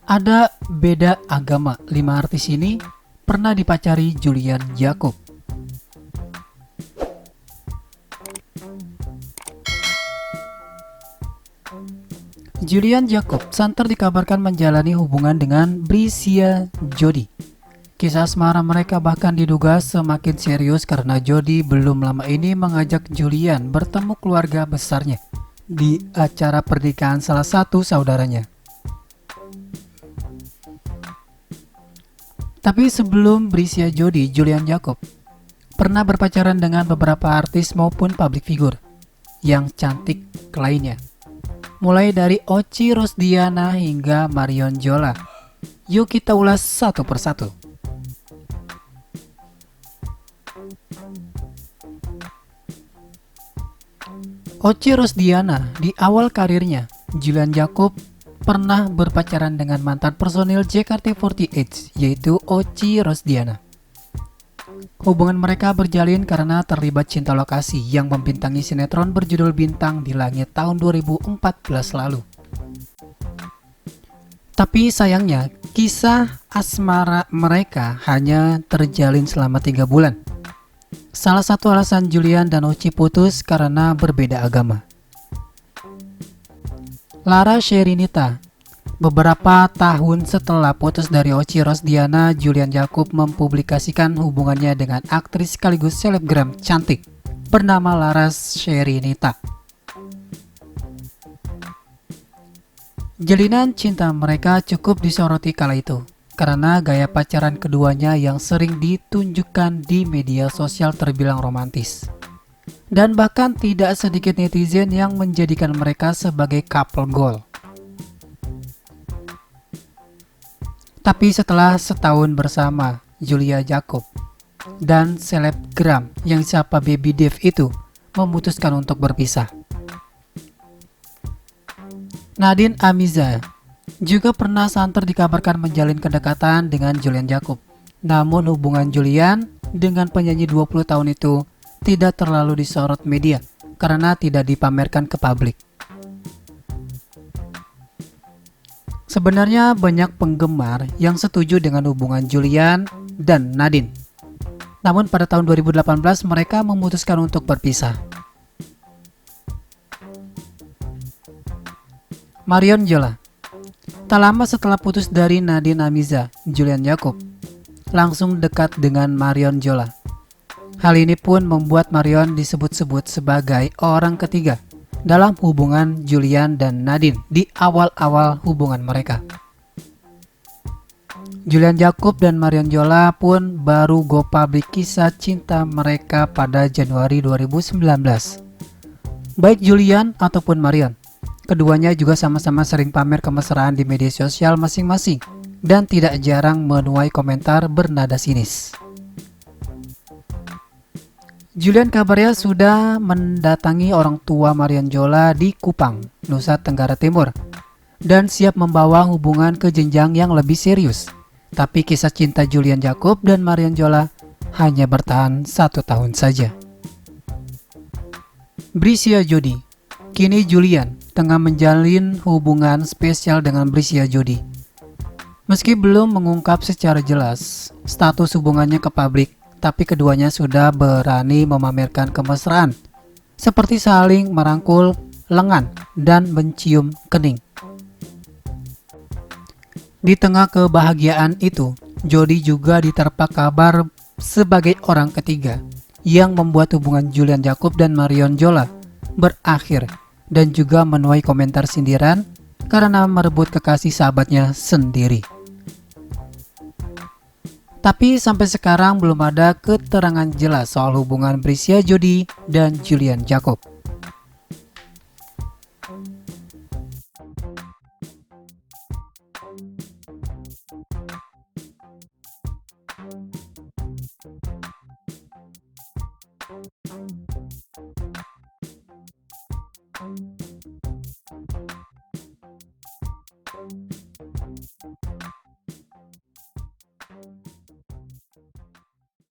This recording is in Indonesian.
Ada beda agama. 5 artis ini pernah dipacari Julian Jacob. Julian Jacob santer dikabarkan menjalani hubungan dengan Bricia Jody. Kisah asmara mereka bahkan diduga semakin serius karena Jody belum lama ini mengajak Julian bertemu keluarga besarnya di acara pernikahan salah satu saudaranya. Tapi sebelum Bricia Jody, Julian Jacob pernah berpacaran dengan beberapa artis maupun public figure yang cantik lainnya. Mulai dari Ochi Rosdiana hingga Marion Jola. Yuk kita ulas satu persatu. Ochi Rosdiana, di awal karirnya, Julian Jacob pernah berpacaran dengan mantan personil JKT48, yaitu Ochi Rosdiana. Hubungan mereka berjalin karena terlibat cinta lokasi yang membintangi sinetron berjudul Bintang di Langit tahun 2014 lalu. Tapi sayangnya, kisah asmara mereka hanya terjalin selama 3 bulan. Salah satu alasan Julian dan Ochi putus karena berbeda agama. Lara Sherinita. Beberapa tahun setelah putus dari Ochi Rosdiana, Julian Jacob mempublikasikan hubungannya dengan aktris sekaligus selebgram cantik bernama Lara Sherinita. Jalinan cinta mereka cukup disoroti kala itu karena gaya pacaran keduanya yang sering ditunjukkan di media sosial terbilang romantis. Dan bahkan tidak sedikit netizen yang menjadikan mereka sebagai couple goal. Tapi setelah setahun bersama, Julia Jacob dan selebgram yang disapa Baby Dev itu memutuskan untuk berpisah. Nadine Amiza juga pernah santer dikabarkan menjalin kedekatan dengan Julian Jacob. Namun hubungan Julian dengan penyanyi 20 tahun itu tidak terlalu disorot media karena tidak dipamerkan ke publik. Sebenarnya banyak penggemar yang setuju dengan hubungan Julian dan Nadine. Namun pada tahun 2018 mereka memutuskan untuk berpisah. Marion Jola. Tak lama setelah putus dari Nadine Amiza, Julian Jacob langsung dekat dengan Marion Jola. Hal ini pun membuat Marion disebut-sebut sebagai orang ketiga dalam hubungan Julian dan Nadine di awal-awal hubungan mereka. Julian Jacob dan Marion Jola pun baru go public kisah cinta mereka pada Januari 2019. Baik Julian ataupun Marion, keduanya juga sama-sama sering pamer kemesraan di media sosial masing-masing dan tidak jarang menuai komentar bernada sinis. Julian kabarnya sudah mendatangi orang tua Marion Jola di Kupang, Nusa Tenggara Timur, dan siap membawa hubungan ke jenjang yang lebih serius. Tapi kisah cinta Julian Jacob dan Marion Jola hanya bertahan 1 tahun saja. Bricia Jody. Kini Julian tengah menjalin hubungan spesial dengan Bricia Jody. Meski belum mengungkap secara jelas status hubungannya ke publik, tapi keduanya sudah berani memamerkan kemesraan, seperti saling merangkul lengan dan mencium kening. Di tengah kebahagiaan itu, Jody juga diterpa kabar sebagai orang ketiga yang membuat hubungan Julian Jacob dan Marion Jola berakhir dan juga menuai komentar sindiran karena merebut kekasih sahabatnya sendiri. Tapi sampai sekarang belum ada keterangan jelas soal hubungan Bricia Jody dan Julian Jacob.